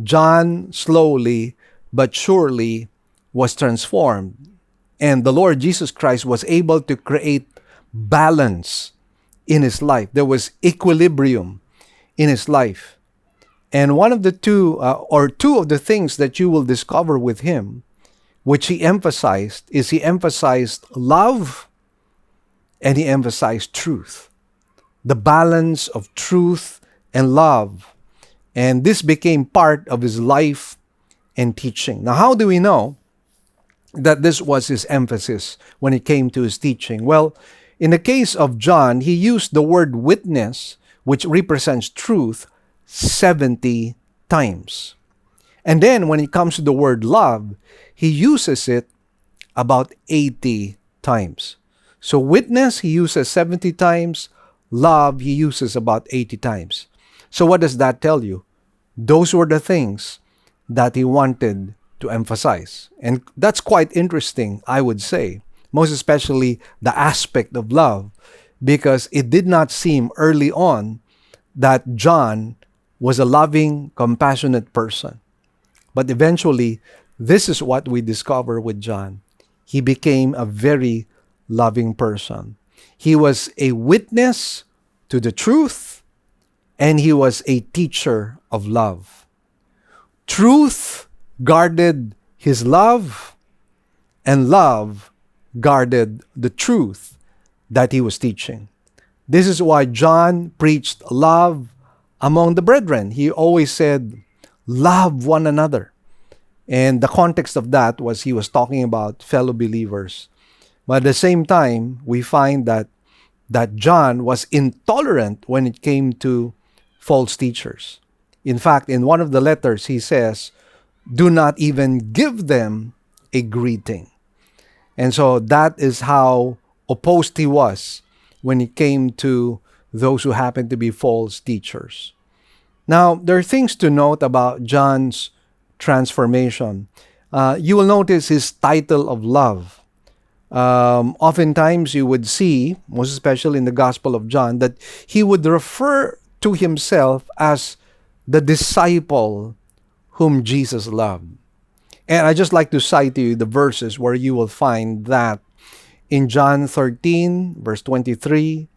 John slowly but surely was transformed. And the Lord Jesus Christ was able to create balance in his life. There was equilibrium in his life. And one of the two of the things that you will discover with him, which he emphasized, is he emphasized love and he emphasized truth. The balance of truth and love. And this became part of his life and teaching. Now, how do we know that this was his emphasis when it came to his teaching? Well, in the case of John, he used the word witness, which represents truth, 70 times. And then when it comes to the word love, he uses it about 80 times. So witness, he uses 70 times. Love, he uses about 80 times. So what does that tell you? Those were the things that he wanted to emphasize. And that's quite interesting, I would say. Most especially the aspect of love, because it did not seem early on that John was a loving, compassionate person. But eventually, this is what we discover with John. He became a very loving person. He was a witness to the truth, and he was a teacher of love. Truth guarded his love, and love guarded the truth that he was teaching. This is why John preached love among the brethren. He always said, love one another. And the context of that was he was talking about fellow believers. But at the same time, we find that John was intolerant when it came to false teachers. In fact, in one of the letters, he says, do not even give them a greeting. And so that is how opposed he was when it came to those who happened to be false teachers. Now, there are things to note about John's transformation. You will notice his title of love. Oftentimes you would see, most especially in the Gospel of John, that he would refer to himself as the disciple whom Jesus loved. And I just like to cite to you the verses where you will find that in John 13, verse 23,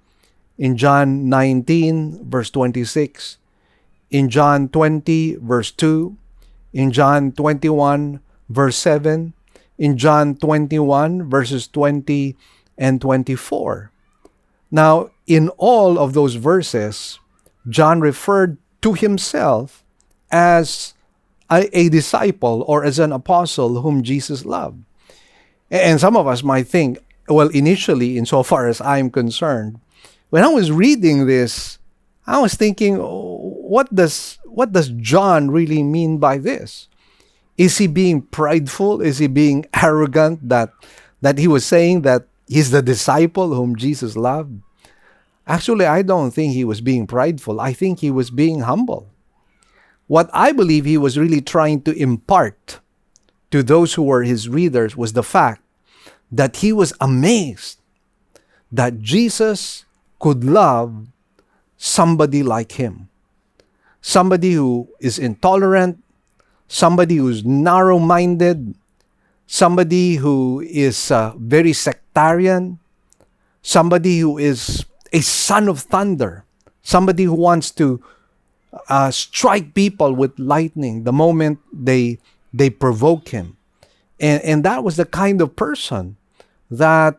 in John 19, verse 26, in John 20, verse 2, in John 21, verse 7, in John 21, verses 20 and 24. Now, in all of those verses, John referred to himself as a disciple or as an apostle whom Jesus loved. And some of us might think, well, initially, insofar as I'm concerned, when I was reading this, I was thinking, what does John really mean by this? Is he being prideful? Is he being arrogant that he was saying that he's the disciple whom Jesus loved? Actually, I don't think he was being prideful. I think he was being humble. What I believe he was really trying to impart to those who were his readers was the fact that he was amazed that Jesus could love somebody like him. Somebody who is intolerant, somebody who's narrow-minded, somebody who is very sectarian, somebody who is a son of thunder, somebody who wants to strike people with lightning the moment they provoke him. And that was the kind of person that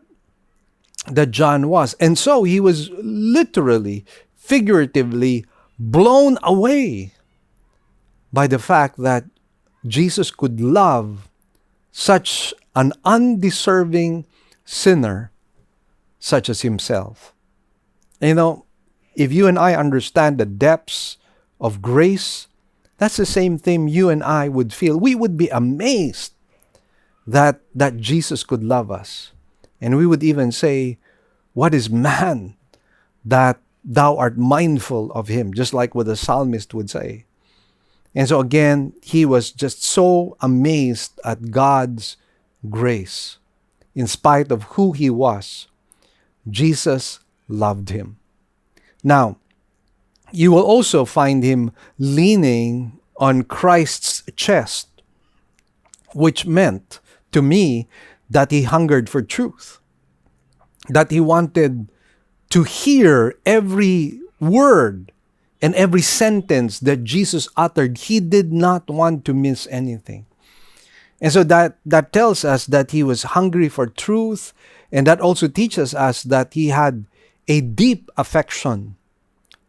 John was. And so he was literally, figuratively blown away by the fact that Jesus could love such an undeserving sinner such as himself. You know, if you and I understand the depths of grace That's the same thing you and I would feel. We would be amazed that Jesus could love us. And we would even say, what is man that thou art mindful of him? Just like what the psalmist would say. And so again, he was just so amazed at God's grace. In spite of who he was, Jesus loved him. Now, you will also find him leaning on Christ's chest, which meant to me that he hungered for truth, that he wanted to hear every word and every sentence that Jesus uttered. He did not want to miss anything. And so that tells us that he was hungry for truth, and that also teaches us that he had a deep affection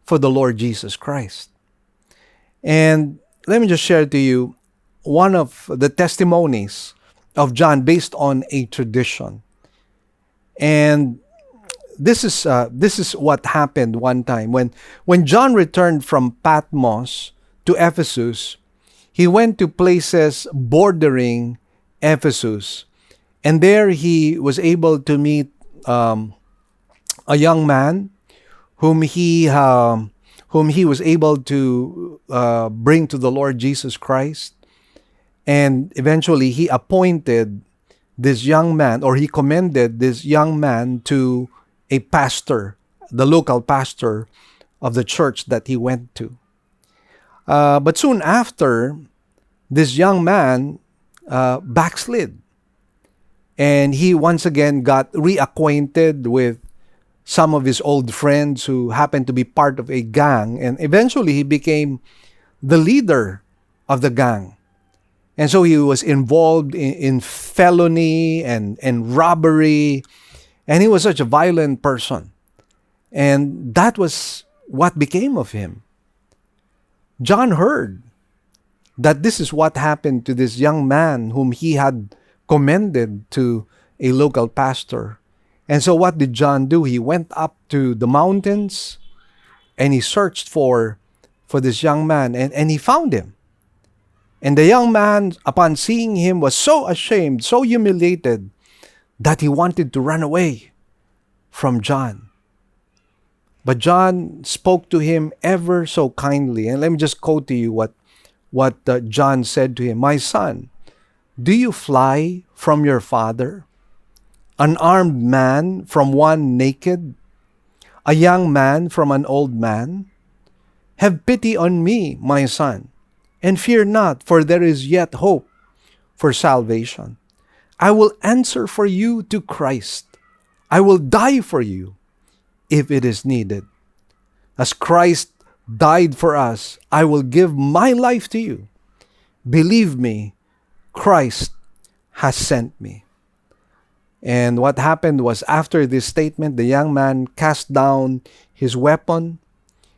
for the Lord Jesus Christ. And let me just share to you one of the testimonies of John based on a tradition. And this is what happened one time. When John returned from Patmos to Ephesus, he went to places bordering Ephesus. And there he was able to meet a young man whom he was able to bring to the Lord Jesus Christ. And eventually he appointed this young man, or he commended this young man to a pastor, the local pastor of the church that he went to. But soon after, this young man backslid. And he once again got reacquainted with some of his old friends who happened to be part of a gang. And eventually he became the leader of the gang. And so he was involved in felony and robbery. And he was such a violent person. And that was what became of him. John heard that this is what happened to this young man whom he had commended to a local pastor. And so what did John do? He went up to the mountains and he searched for this young man, and he found him. And the young man, upon seeing him, was so ashamed, so humiliated, that he wanted to run away from John. But John spoke to him ever so kindly. And let me just quote to you what John said to him. My son, do you fly from your father? An armed man from one naked? A young man from an old man? Have pity on me, my son, and fear not, for there is yet hope for salvation. I will answer for you to Christ. I will die for you if it is needed. As Christ died for us, I will give my life to you. Believe me, Christ has sent me. And what happened was, after this statement, the young man cast down his weapon.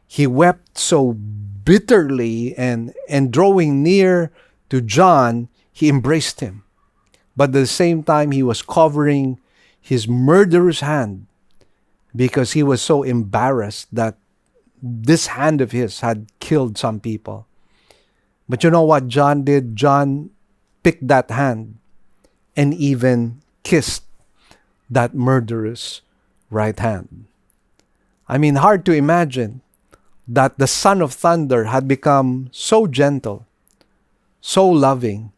He wept so bitterly, and drawing near to John, he embraced him. But at the same time, he was covering his murderous hand, because he was so embarrassed that this hand of his had killed some people. But you know what John did? John picked that hand and even kissed that murderous right hand. I mean, hard to imagine that the Son of Thunder had become so gentle, so loving,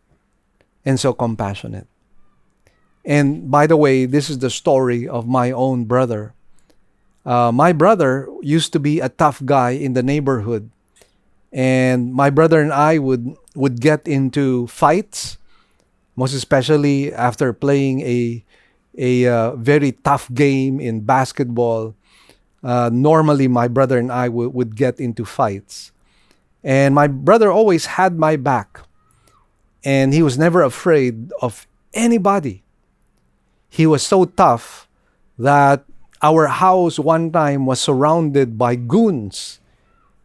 and so compassionate. And by the way, this is the story of my own brother. My brother used to be a tough guy in the neighborhood. And my brother and I would get into fights, most especially after playing a very tough game in basketball. Normally, my brother and I would get into fights. And my brother always had my back. And he was never afraid of anybody. He was so tough that our house one time was surrounded by goons.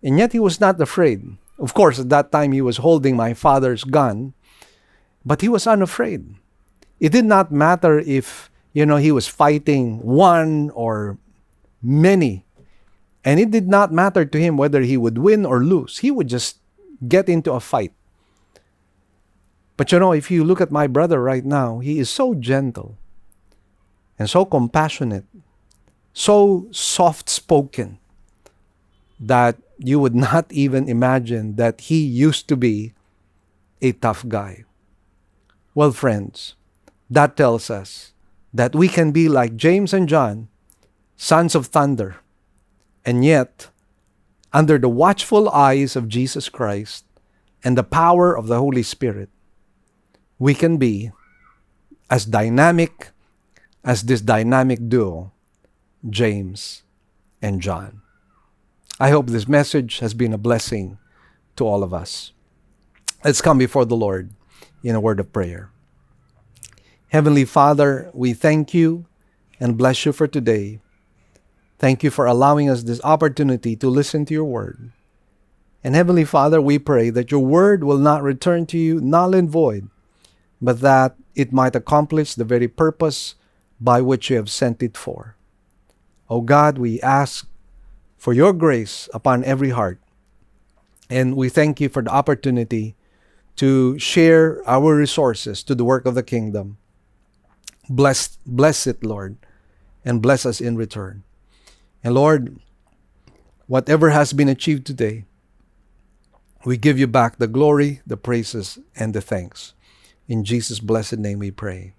And yet he was not afraid. Of course, at that time he was holding my father's gun. But he was unafraid. It did not matter if, he was fighting one or many. And it did not matter to him whether he would win or lose. He would just get into a fight. But if you look at my brother right now, he is so gentle and so compassionate, so soft-spoken, that you would not even imagine that he used to be a tough guy. Well, friends, that tells us that we can be like James and John, sons of thunder, and yet, under the watchful eyes of Jesus Christ and the power of the Holy Spirit, we can be as dynamic as this dynamic duo, James and John. I hope this message has been a blessing to all of us. Let's come before the Lord in a word of prayer. Heavenly Father, we thank you and bless you for today. Thank you for allowing us this opportunity to listen to your word. And Heavenly Father, we pray that your word will not return to you null and void, but that it might accomplish the very purpose by which you have sent it for. O God, we ask for your grace upon every heart. And we thank you for the opportunity to share our resources to the work of the kingdom. Bless it, Lord, and bless us in return. And Lord, whatever has been achieved today, we give you back the glory, the praises, and the thanks. In Jesus' blessed name we pray.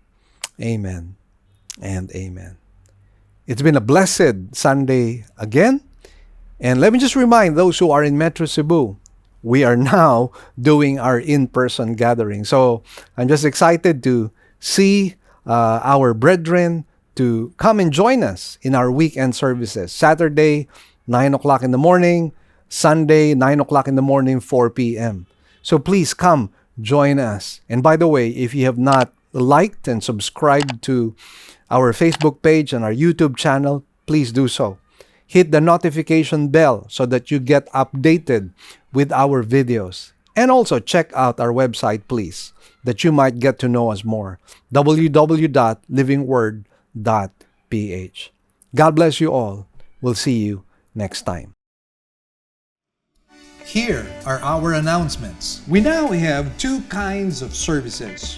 Amen and amen. It's been a blessed Sunday again. And let me just remind those who are in Metro Cebu, we are now doing our in-person gathering. So I'm just excited to see our brethren to come and join us in our weekend services. Saturday, 9 o'clock in the morning. Sunday, 9 o'clock in the morning, 4 p.m. So please come join us. And by the way, if you have not liked and subscribed to our Facebook page and our YouTube channel, please do so. Hit the notification bell so that you get updated with our videos. And also check out our website, please, that you might get to know us more. www.livingword.ph. God bless you all. We'll see you next time. Here are our announcements. We now have two kinds of services.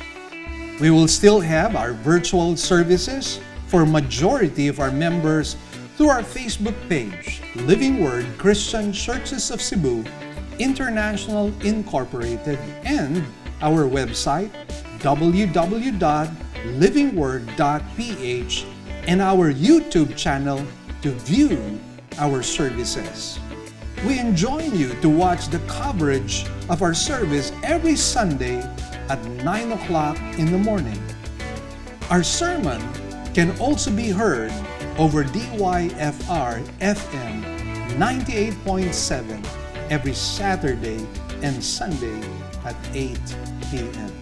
We will still have our virtual services for majority of our members through our Facebook page, Living Word Christian Churches of Cebu, International Incorporated, and our website, www.livingword.ph, and our YouTube channel to view our services. We enjoin you to watch the coverage of our service every Sunday at 9 o'clock in the morning. Our sermon can also be heard over DYFR FM 98.7 every Saturday and Sunday at 8 p.m.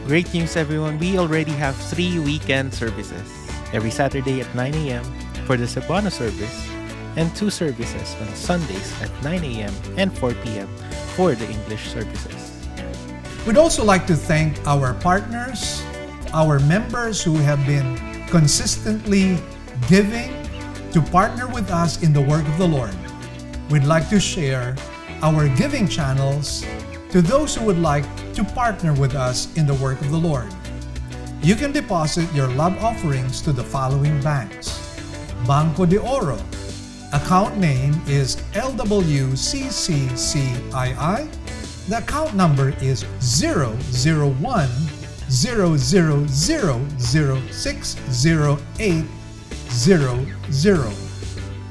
Great news, everyone. We already have 3 weekend services. Every Saturday at 9 a.m. for the Cebuano service, and 2 services on Sundays at 9 a.m. and 4 p.m. for the English services. We'd also like to thank our partners, our members who have been consistently giving to partner with us in the work of the Lord. We'd like to share our giving channels to those who would like to partner with us in the work of the Lord. You can deposit your love offerings to the following banks. Banco de Oro. Account name is LWCCCII. The account number is 001-000-60800.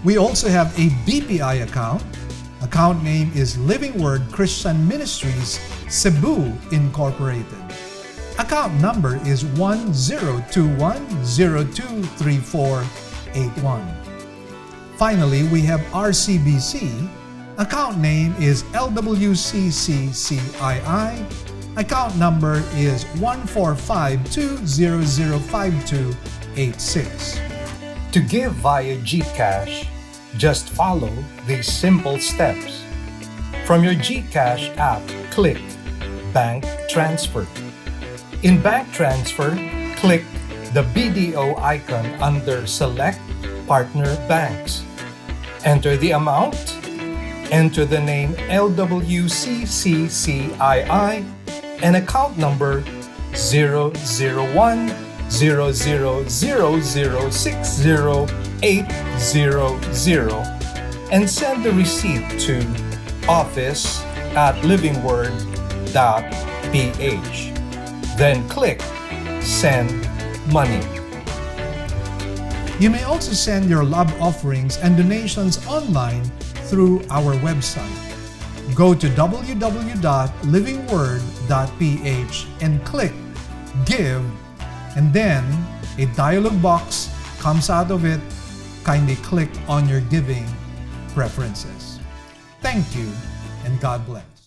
We also have a BPI account. Account name is Living Word Christian Ministries, Cebu Incorporated. Account number is 1021023481. Finally, we have RCBC. Account name is LWCCCII. Account number is 14520052886. To give via GCash, just follow these simple steps. From your GCash app, click Bank Transfer. In Bank Transfer, click the BDO icon under Select Partner Banks. Enter the amount, Enter the name LWCCCII and account number 001000060,800 and send the receipt to office@livingword.ph. Then click Send Money. You may also send your love offerings and donations online through our website. Go to www.livingword.ph and click Give, and then a dialog box comes out of it. Kindly click on your giving preferences. Thank you, and God bless.